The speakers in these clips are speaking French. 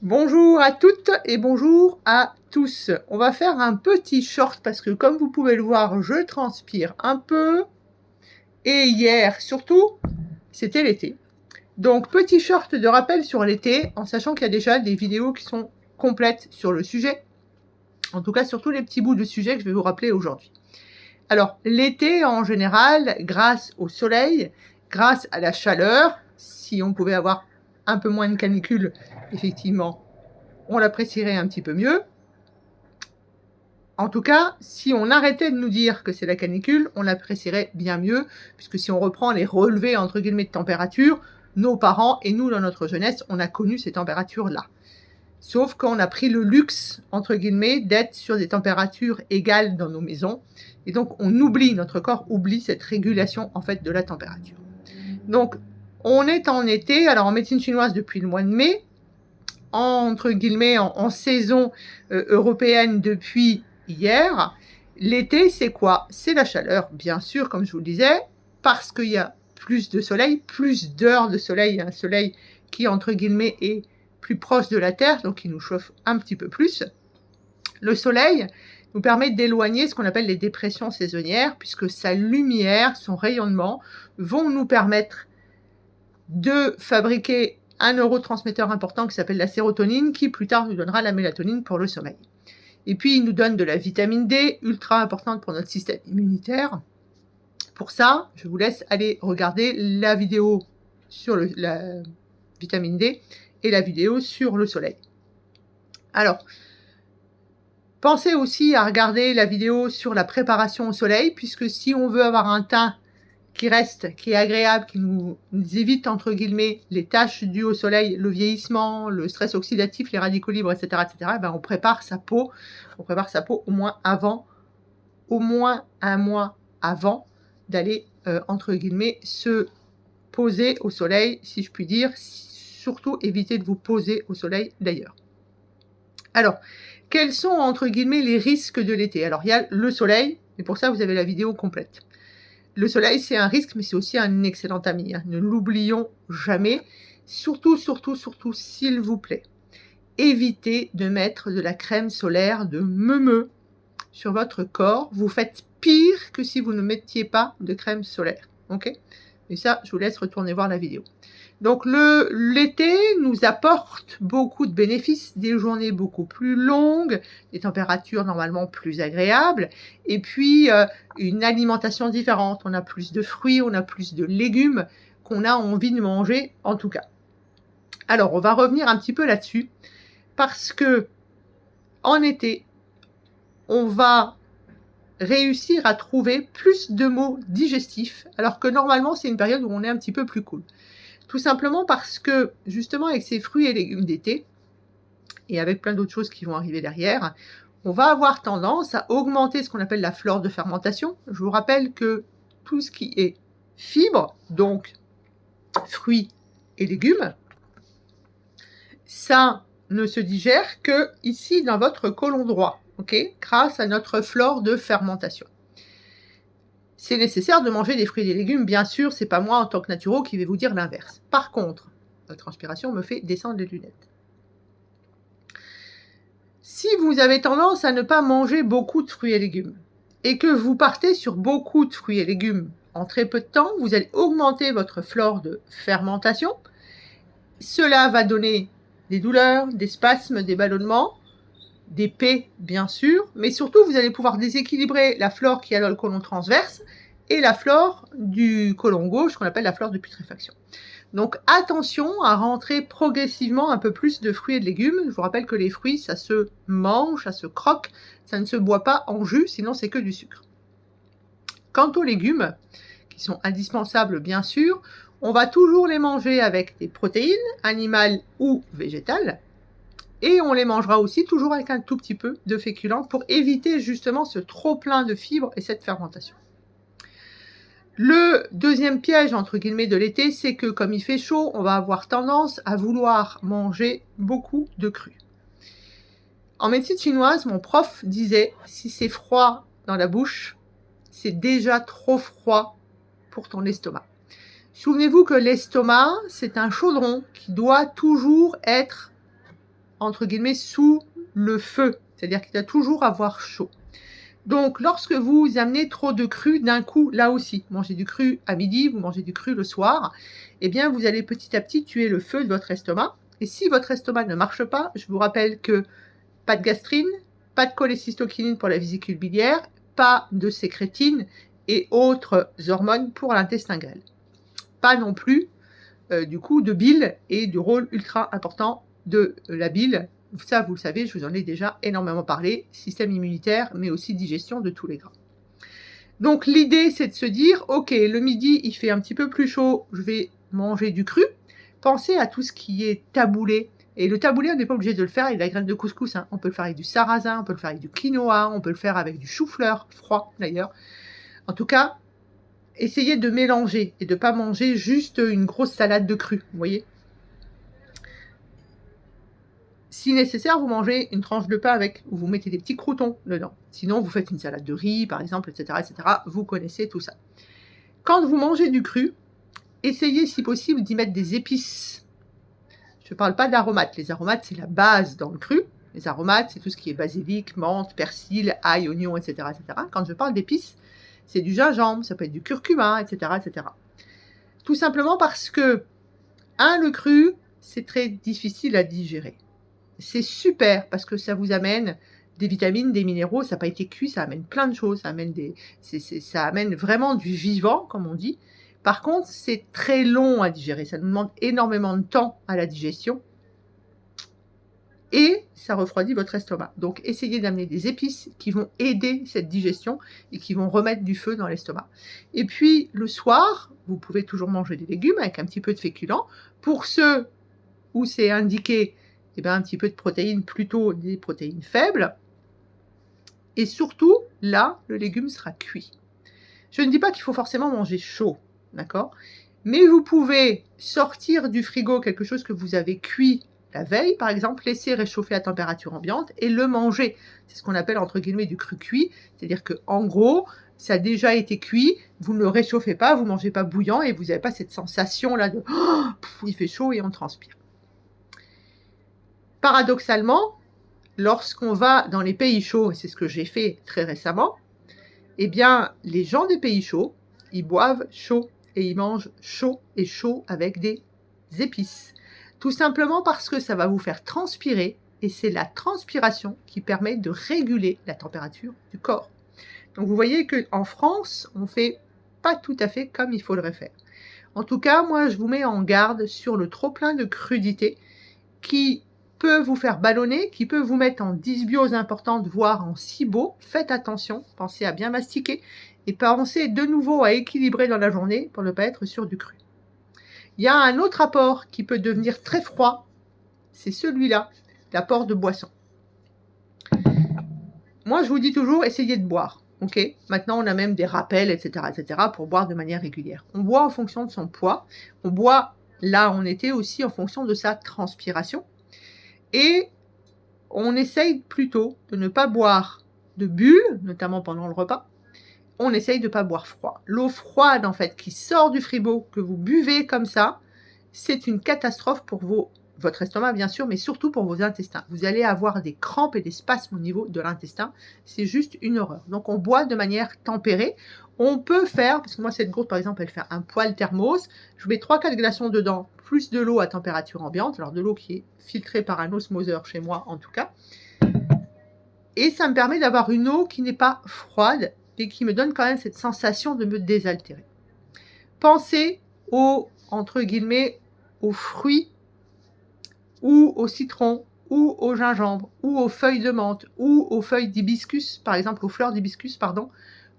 Bonjour à toutes et bonjour à tous. On va faire un petit short parce que comme vous pouvez le voir, je transpire un peu. Et hier, surtout, c'était l'été. Donc, petit short de rappel sur l'été, en sachant qu'il y a déjà des vidéos qui sont complètes sur le sujet. En tout cas, surtout les petits bouts de sujet que je vais vous rappeler aujourd'hui. Alors, l'été, en général, grâce au soleil, grâce à la chaleur, si on pouvait avoir un peu moins de canicule, effectivement, on l'apprécierait un petit peu mieux. En tout cas, si on arrêtait de nous dire que c'est la canicule, on l'apprécierait bien mieux, puisque si on reprend les relevés entre guillemets de température, nos parents et nous dans notre jeunesse, on a connu ces températures-là. Sauf qu'on a pris le luxe, entre guillemets, d'être sur des températures égales dans nos maisons. Et donc, on oublie, notre corps oublie cette régulation, en fait, de la température. Donc, on est en été, alors en médecine chinoise depuis le mois de mai, entre guillemets, en saison européenne depuis hier. L'été, c'est quoi? C'est la chaleur, bien sûr, comme je vous le disais, parce qu'il y a plus de soleil, plus d'heures de soleil, un soleil qui, entre guillemets, est plus proche de la Terre, donc qui nous chauffe un petit peu plus. Le soleil nous permet d'éloigner ce qu'on appelle les dépressions saisonnières, puisque sa lumière, son rayonnement, vont nous permettre de fabriquer un neurotransmetteur important qui s'appelle la sérotonine, qui plus tard nous donnera la mélatonine pour le sommeil. Et puis, il nous donne de la vitamine D, ultra importante pour notre système immunitaire. Pour ça, je vous laisse aller regarder la vidéo sur la vitamine D et la vidéo sur le soleil. Alors, pensez aussi à regarder la vidéo sur la préparation au soleil, puisque si on veut avoir un teint qui reste, qui est agréable, qui nous évite, entre guillemets, les tâches dues au soleil, le vieillissement, le stress oxydatif, les radicaux libres, etc., etc., ben on prépare sa peau au moins un mois avant d'aller, entre guillemets, se poser au soleil, si je puis dire. Surtout, évitez de vous poser au soleil, d'ailleurs. Alors, quels sont, entre guillemets, les risques de l'été? Alors, il y a le soleil, et pour ça, vous avez la vidéo complète. Le soleil, c'est un risque, mais c'est aussi un excellent ami. Ne l'oublions jamais. Surtout, s'il vous plaît, évitez de mettre de la crème solaire de meumeux sur votre corps. Vous faites pire que si vous ne mettiez pas de crème solaire. Ok? Et ça, je vous laisse retourner voir la vidéo. Donc, l'été nous apporte beaucoup de bénéfices, des journées beaucoup plus longues, des températures normalement plus agréables, et puis une alimentation différente. On a plus de fruits, on a plus de légumes qu'on a envie de manger, en tout cas. Alors, on va revenir un petit peu là-dessus, parce que en été, on va réussir à trouver plus de maux digestifs, alors que normalement, c'est une période où on est un petit peu plus cool. Tout simplement parce que, justement, avec ces fruits et légumes d'été, et avec plein d'autres choses qui vont arriver derrière, on va avoir tendance à augmenter ce qu'on appelle la flore de fermentation. Je vous rappelle que tout ce qui est fibres, donc fruits et légumes, ça ne se digère que ici dans votre côlon droit, grâce à notre flore de fermentation. C'est nécessaire de manger des fruits et des légumes, bien sûr, c'est pas moi en tant que naturo qui vais vous dire l'inverse. Par contre, la transpiration me fait descendre les lunettes. Si vous avez tendance à ne pas manger beaucoup de fruits et légumes, et que vous partez sur beaucoup de fruits et légumes en très peu de temps, vous allez augmenter votre flore de fermentation. Cela va donner des douleurs, des spasmes, des ballonnements, des paies, bien sûr, mais surtout, vous allez pouvoir déséquilibrer la flore qui est dans le côlon transverse et la flore du côlon gauche, qu'on appelle la flore de putréfaction. Donc, attention à rentrer progressivement un peu plus de fruits et de légumes. Je vous rappelle que les fruits, ça se mange, ça se croque, ça ne se boit pas en jus, sinon c'est que du sucre. Quant aux légumes, qui sont indispensables, bien sûr, on va toujours les manger avec des protéines, animales ou végétales. Et on les mangera aussi toujours avec un tout petit peu de féculents pour éviter justement ce trop-plein de fibres et cette fermentation. Le deuxième piège, entre guillemets, de l'été, c'est que comme il fait chaud, on va avoir tendance à vouloir manger beaucoup de crus. En médecine chinoise, mon prof disait, si c'est froid dans la bouche, c'est déjà trop froid pour ton estomac. Souvenez-vous que l'estomac, c'est un chaudron qui doit toujours être entre guillemets, sous le feu. C'est-à-dire qu'il doit toujours avoir chaud. Donc, lorsque vous amenez trop de cru d'un coup, là aussi, mangez du cru à midi, vous mangez du cru le soir, eh bien, vous allez petit à petit tuer le feu de votre estomac. Et si votre estomac ne marche pas, je vous rappelle que pas de gastrine, pas de cholécystokinine pour la vésicule biliaire, pas de sécrétine et autres hormones pour l'intestin grêle. Pas non plus, du coup, de bile et du rôle ultra important de la bile. Ça, vous le savez, je vous en ai déjà énormément parlé, système immunitaire, mais aussi digestion de tous les gras. Donc l'idée, c'est de se dire, ok, le midi, il fait un petit peu plus chaud, je vais manger du cru. Pensez à tout ce qui est taboulé. Et le taboulé, on n'est pas obligé de le faire avec de la graine de couscous. Hein. On peut le faire avec du sarrasin, on peut le faire avec du quinoa, on peut le faire avec du chou-fleur, froid d'ailleurs. En tout cas, essayez de mélanger et de ne pas manger juste une grosse salade de cru, vous voyez. Si nécessaire, vous mangez une tranche de pain avec, ou vous mettez des petits croûtons dedans. Sinon, vous faites une salade de riz, par exemple, etc., etc. Vous connaissez tout ça. Quand vous mangez du cru, essayez, si possible, d'y mettre des épices. Je ne parle pas d'aromates. Les aromates, c'est la base dans le cru. Les aromates, c'est tout ce qui est basilic, menthe, persil, ail, oignon, etc., etc. Quand je parle d'épices, c'est du gingembre, ça peut être du curcuma, etc., etc. Tout simplement parce que, le cru, c'est très difficile à digérer. C'est super parce que ça vous amène des vitamines, des minéraux, ça n'a pas été cuit, ça amène plein de choses, ça amène vraiment du vivant, comme on dit. Par contre, c'est très long à digérer, ça nous demande énormément de temps à la digestion et ça refroidit votre estomac. Donc, essayez d'amener des épices qui vont aider cette digestion et qui vont remettre du feu dans l'estomac. Et puis, le soir, vous pouvez toujours manger des légumes avec un petit peu de féculents. Pour ceux où c'est indiqué un petit peu de protéines, plutôt des protéines faibles. Et surtout, là, le légume sera cuit. Je ne dis pas qu'il faut forcément manger chaud, d'accord? Mais vous pouvez sortir du frigo quelque chose que vous avez cuit la veille, par exemple, laisser réchauffer à température ambiante et le manger. C'est ce qu'on appelle, entre guillemets, du cru cuit. C'est-à-dire qu'en gros, ça a déjà été cuit, vous ne le réchauffez pas, vous ne mangez pas bouillant et vous n'avez pas cette sensation-là de « il fait chaud et on transpire ». Paradoxalement, lorsqu'on va dans les pays chauds, et c'est ce que j'ai fait très récemment, eh bien, les gens des pays chauds, ils boivent chaud et ils mangent chaud et chaud avec des épices. Tout simplement parce que ça va vous faire transpirer et c'est la transpiration qui permet de réguler la température du corps. Donc vous voyez qu'en France, on ne fait pas tout à fait comme il faudrait faire. En tout cas, moi, je vous mets en garde sur le trop-plein de crudité qui peut vous faire ballonner, qui peut vous mettre en dysbiose importante, voire en SIBO. Faites attention, pensez à bien mastiquer et pensez de nouveau à équilibrer dans la journée pour ne pas être sur du cru. Il y a un autre apport qui peut devenir très froid, c'est celui-là, l'apport de boisson. Moi, je vous dis toujours, essayez de boire. Ok. Maintenant, on a même des rappels, etc., etc., pour boire de manière régulière. On boit en fonction de son poids. On boit, là, on était aussi en fonction de sa transpiration. Et on essaye plutôt de ne pas boire de bulles, notamment pendant le repas. On essaye de ne pas boire froid. L'eau froide, en fait, qui sort du frigo, que vous buvez comme ça, c'est une catastrophe pour votre estomac, bien sûr, mais surtout pour vos intestins. Vous allez avoir des crampes et des spasmes au niveau de l'intestin. C'est juste une horreur. Donc, on boit de manière tempérée. On peut faire, parce que moi, cette gourde, par exemple, elle fait un poêle thermos. Je mets 3-4 glaçons dedans, plus de l'eau à température ambiante. Alors, de l'eau qui est filtrée par un osmoseur chez moi, en tout cas. Et ça me permet d'avoir une eau qui n'est pas froide et qui me donne quand même cette sensation de me désaltérer. Pensez entre guillemets, aux fruits ou au citron ou au gingembre ou aux feuilles de menthe ou aux feuilles d'hibiscus, par exemple aux fleurs d'hibiscus, pardon,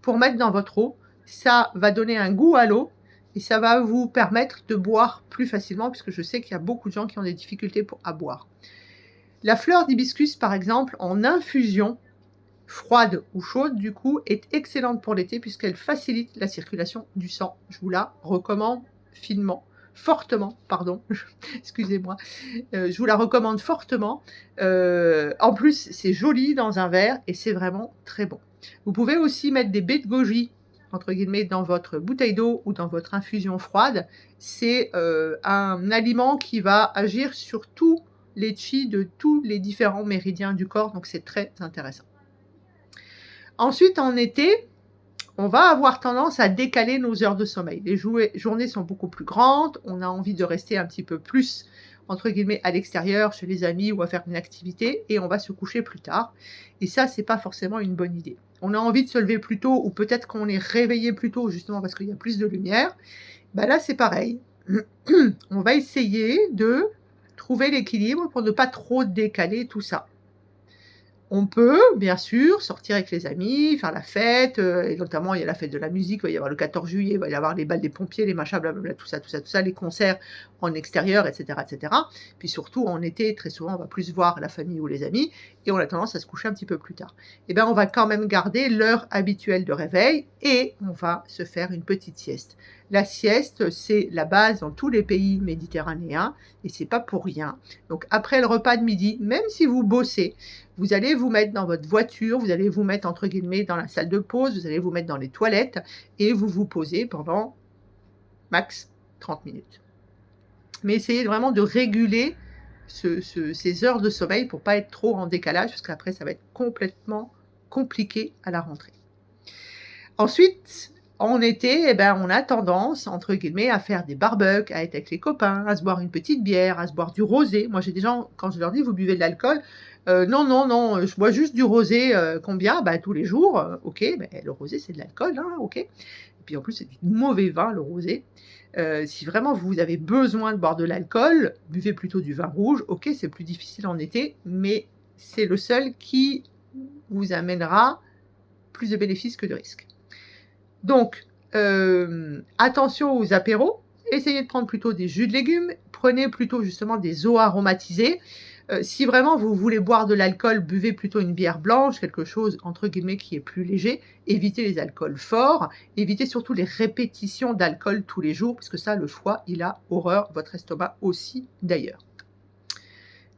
pour mettre dans votre eau. Ça va donner un goût à l'eau et ça va vous permettre de boire plus facilement puisque je sais qu'il y a beaucoup de gens qui ont des difficultés à boire. La fleur d'hibiscus, par exemple, en infusion, froide ou chaude, du coup, est excellente pour l'été puisqu'elle facilite la circulation du sang. Je vous la recommande fortement, excusez-moi, je vous la recommande fortement. En plus, c'est joli dans un verre et c'est vraiment très bon. Vous pouvez aussi mettre des baies de goji, entre guillemets, dans votre bouteille d'eau ou dans votre infusion froide. C'est un aliment qui va agir sur tous les chi de tous les différents méridiens du corps, donc c'est très intéressant. Ensuite, en été, on va avoir tendance à décaler nos heures de sommeil. Les journées sont beaucoup plus grandes, on a envie de rester un petit peu plus, entre guillemets, à l'extérieur, chez les amis ou à faire une activité, et on va se coucher plus tard. Et ça, c'est pas forcément une bonne idée. On a envie de se lever plus tôt, ou peut-être qu'on est réveillé plus tôt, justement parce qu'il y a plus de lumière. Là, c'est pareil. On va essayer de trouver l'équilibre pour ne pas trop décaler tout ça. On peut, bien sûr, sortir avec les amis, faire la fête, et notamment il y a la fête de la musique, il va y avoir le 14 juillet, il va y avoir les balles des pompiers, les machins, blablabla, tout ça, les concerts en extérieur, etc., etc. Puis surtout, en été, très souvent, on va plus voir la famille ou les amis, et on a tendance à se coucher un petit peu plus tard. On va quand même garder l'heure habituelle de réveil, et on va se faire une petite sieste. La sieste, c'est la base dans tous les pays méditerranéens, et c'est pas pour rien. Donc après le repas de midi, même si vous bossez, vous allez vous mettre dans votre voiture, vous allez vous mettre entre guillemets dans la salle de pause, vous allez vous mettre dans les toilettes et vous vous posez pendant max 30 minutes. Mais essayez vraiment de réguler ces heures de sommeil pour pas être trop en décalage, parce qu'après ça va être complètement compliqué à la rentrée. Ensuite, en été, on a tendance, entre guillemets, à faire des barbecues, à être avec les copains, à se boire une petite bière, à se boire du rosé. Moi, j'ai des gens, quand je leur dis, vous buvez de l'alcool, non, je bois juste du rosé, combien? Tous les jours, ok, le rosé, c'est de l'alcool, hein, ok. Et puis en plus, c'est du mauvais vin, le rosé. Si vraiment vous avez besoin de boire de l'alcool, buvez plutôt du vin rouge, ok, c'est plus difficile en été, mais c'est le seul qui vous amènera plus de bénéfices que de risques. Donc, attention aux apéros, essayez de prendre plutôt des jus de légumes, prenez plutôt justement des eaux aromatisées. Si vraiment vous voulez boire de l'alcool, buvez plutôt une bière blanche, quelque chose entre guillemets qui est plus léger. Évitez les alcools forts, évitez surtout les répétitions d'alcool tous les jours, parce que ça, le foie, il a horreur, votre estomac aussi d'ailleurs.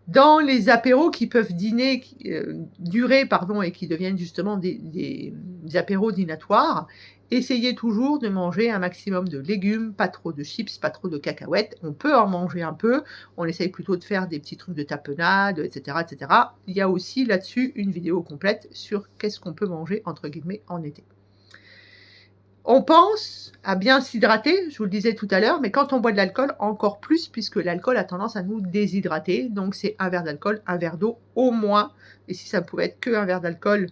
Dans les apéros qui peuvent durer et qui deviennent justement des apéros dînatoires, essayez toujours de manger un maximum de légumes, pas trop de chips, pas trop de cacahuètes. On peut en manger un peu, on essaye plutôt de faire des petits trucs de tapenade, etc., etc. Il y a aussi là-dessus une vidéo complète sur qu'est-ce qu'on peut manger, entre guillemets, en été. On pense à bien s'hydrater, je vous le disais tout à l'heure, mais quand on boit de l'alcool, encore plus, puisque l'alcool a tendance à nous déshydrater. Donc c'est un verre d'alcool, un verre d'eau au moins. Et si ça pouvait être qu'un verre d'alcool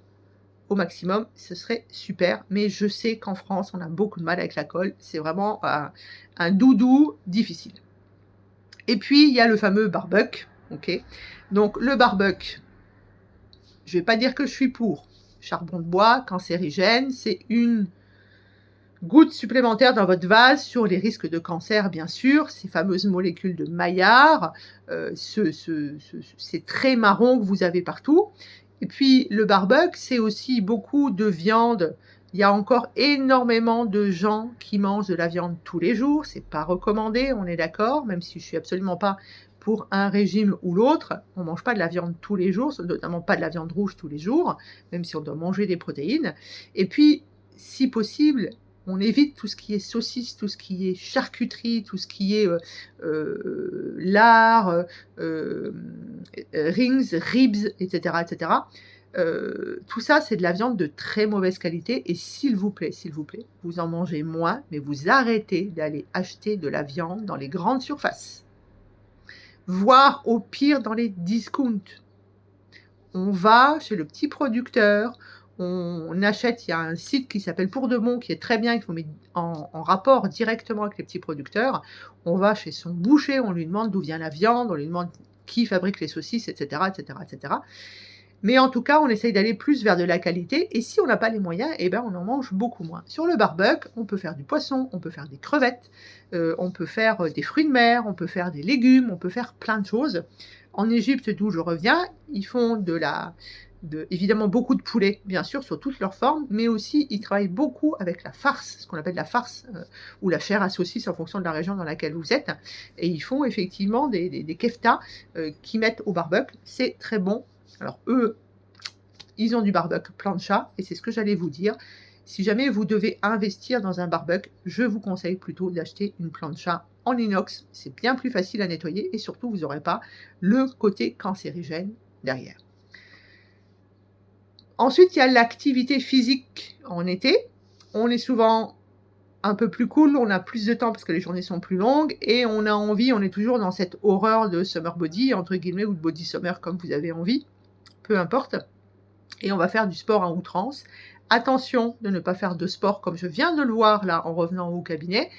au maximum, ce serait super. Mais je sais qu'en France, on a beaucoup de mal avec l'alcool. C'est vraiment un doudou difficile. Et puis, il y a le fameux barbecue. Okay, donc le barbecue, je ne vais pas dire que je suis pour. Charbon de bois, cancérigène, c'est une goutte supplémentaire dans votre vase sur les risques de cancer, bien sûr, ces fameuses molécules de Maillard, ces traits marrons que vous avez partout. Et puis le barbecue, c'est aussi beaucoup de viande. Il y a encore énormément de gens qui mangent de la viande tous les jours. C'est pas recommandé, on est d'accord, même si je suis absolument pas pour un régime ou l'autre. On mange pas de la viande tous les jours, notamment pas de la viande rouge tous les jours, même si on doit manger des protéines. Et puis, si possible, on évite tout ce qui est saucisse, tout ce qui est charcuterie, tout ce qui est lard, rings, ribs, etc. etc. Tout ça, c'est de la viande de très mauvaise qualité. Et s'il vous plaît, vous en mangez moins, mais vous arrêtez d'aller acheter de la viande dans les grandes surfaces. Voire au pire dans les discounts. On va chez le petit producteur, on achète, il y a un site qui s'appelle Pour de Bon, qui est très bien, qu'il faut mettre en rapport directement avec les petits producteurs. On va chez son boucher, on lui demande d'où vient la viande, on lui demande qui fabrique les saucisses, etc., etc., etc. Mais en tout cas, on essaye d'aller plus vers de la qualité, et si on n'a pas les moyens, on en mange beaucoup moins. Sur le barbecue, on peut faire du poisson, on peut faire des crevettes, on peut faire des fruits de mer, on peut faire des légumes, on peut faire plein de choses. En Égypte, d'où je reviens, ils font évidemment beaucoup de poulet, bien sûr, sur toutes leurs formes, mais aussi ils travaillent beaucoup avec la farce, ce qu'on appelle la farce, ou la chair à saucisse en fonction de la région dans laquelle vous êtes. Et ils font effectivement des keftas qu'ils mettent au barbecue. C'est très bon. Alors eux, ils ont du barbecue plancha, et c'est ce que j'allais vous dire. Si jamais vous devez investir dans un barbecue, je vous conseille plutôt d'acheter une plancha en inox. C'est bien plus facile à nettoyer et surtout, vous n'aurez pas le côté cancérigène derrière. Ensuite, il y a l'activité physique en été. On est souvent un peu plus cool, on a plus de temps parce que les journées sont plus longues et on a envie, on est toujours dans cette horreur de summer body, entre guillemets, ou de body summer comme vous avez envie, peu importe. Et on va faire du sport à outrance. Attention de ne pas faire de sport comme je viens de le voir là en revenant au cabinet,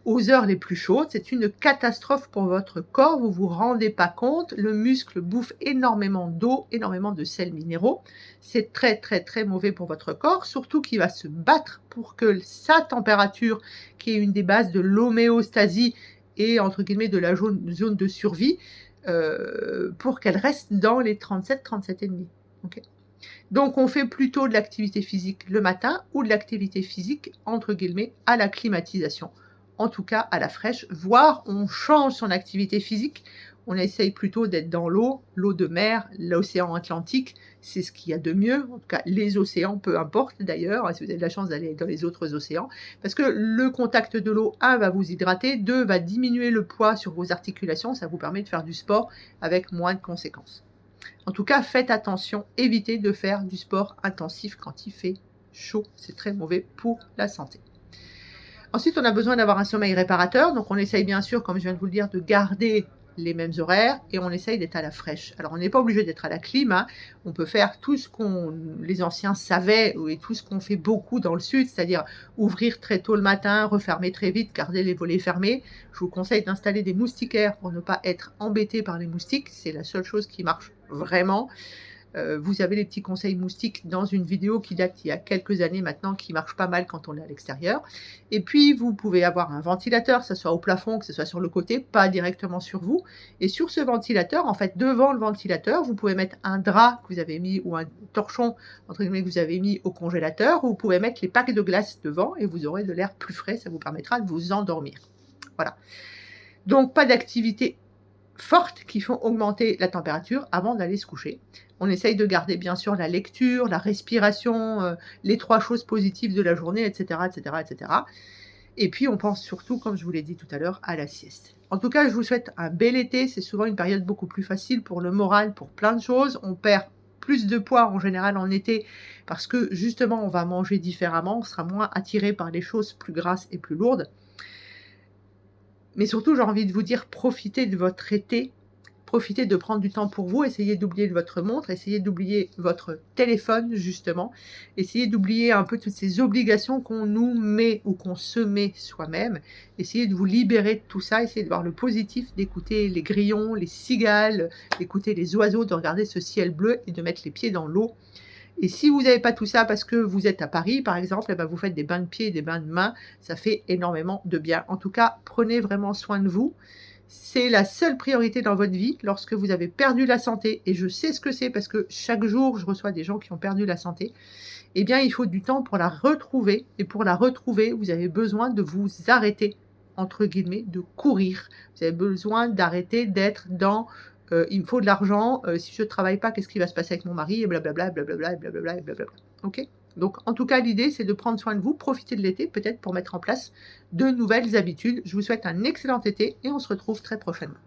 aux heures les plus chaudes. C'est une catastrophe pour votre corps, vous vous rendez pas compte. Le muscle bouffe énormément d'eau, énormément de sels minéraux. C'est très très très mauvais pour votre corps, surtout qu'il va se battre pour que sa température, qui est une des bases de l'homéostasie et entre guillemets de la zone de survie, pour qu'elle reste dans les 37, 37,5. Okay. Donc on fait plutôt de l'activité physique le matin ou de l'activité physique entre guillemets à la climatisation. En tout cas à la fraîche, voire on change son activité physique. On essaye plutôt d'être dans l'eau de mer, l'océan Atlantique, c'est ce qu'il y a de mieux. En tout cas, les océans, peu importe d'ailleurs, si vous avez de la chance d'aller dans les autres océans, parce que le contact de l'eau, 1, va vous hydrater, 2, va diminuer le poids sur vos articulations, ça vous permet de faire du sport avec moins de conséquences. En tout cas, faites attention, évitez de faire du sport intensif quand il fait chaud, c'est très mauvais pour la santé. Ensuite, on a besoin d'avoir un sommeil réparateur, donc on essaye bien sûr, comme je viens de vous le dire, de garder les mêmes horaires et on essaye d'être à la fraîche. Alors on n'est pas obligé d'être à la clim, hein. On peut faire tout ce qu'on les anciens savaient et tout ce qu'on fait beaucoup dans le sud, c'est-à-dire ouvrir très tôt le matin, refermer très vite, garder les volets fermés. Je vous conseille d'installer des moustiquaires pour ne pas être embêté par les moustiques, c'est la seule chose qui marche vraiment. Vous avez les petits conseils moustiques dans une vidéo qui date il y a quelques années maintenant, qui marche pas mal quand on est à l'extérieur. Et puis, vous pouvez avoir un ventilateur, que ce soit au plafond, que ce soit sur le côté, pas directement sur vous. Et sur ce ventilateur, en fait, devant le ventilateur, vous pouvez mettre un drap que vous avez mis, ou un torchon, entre guillemets, que vous avez mis au congélateur, ou vous pouvez mettre les packs de glace devant, et vous aurez de l'air plus frais, ça vous permettra de vous endormir. Voilà. Donc, pas d'activité fortes qui font augmenter la température avant d'aller se coucher. On essaye de garder bien sûr la lecture, la respiration, les 3 choses positives de la journée, etc., etc., etc. Et puis on pense surtout, comme je vous l'ai dit tout à l'heure, à la sieste. En tout cas, je vous souhaite un bel été. C'est souvent une période beaucoup plus facile pour le moral, pour plein de choses. On perd plus de poids en général en été parce que justement on va manger différemment, on sera moins attiré par les choses plus grasses et plus lourdes. Mais surtout, j'ai envie de vous dire, profitez de votre été, profitez de prendre du temps pour vous, essayez d'oublier votre montre, essayez d'oublier votre téléphone, justement, essayez d'oublier un peu toutes ces obligations qu'on nous met ou qu'on se met soi-même, essayez de vous libérer de tout ça, essayez de voir le positif, d'écouter les grillons, les cigales, d'écouter les oiseaux, de regarder ce ciel bleu et de mettre les pieds dans l'eau. Et si vous n'avez pas tout ça parce que vous êtes à Paris, par exemple, eh ben vous faites des bains de pieds et des bains de mains, ça fait énormément de bien. En tout cas, prenez vraiment soin de vous. C'est la seule priorité dans votre vie lorsque vous avez perdu la santé. Et je sais ce que c'est parce que chaque jour, je reçois des gens qui ont perdu la santé. Eh bien, il faut du temps pour la retrouver. Et pour la retrouver, vous avez besoin de vous arrêter, entre guillemets, de courir. Vous avez besoin d'arrêter d'être dans il me faut de l'argent, si je ne travaille pas, qu'est-ce qui va se passer avec mon mari, et blablabla, blablabla, blablabla, blablabla. Ok ? Donc, en tout cas, l'idée, c'est de prendre soin de vous, profiter de l'été, peut-être pour mettre en place de nouvelles habitudes. Je vous souhaite un excellent été et on se retrouve très prochainement.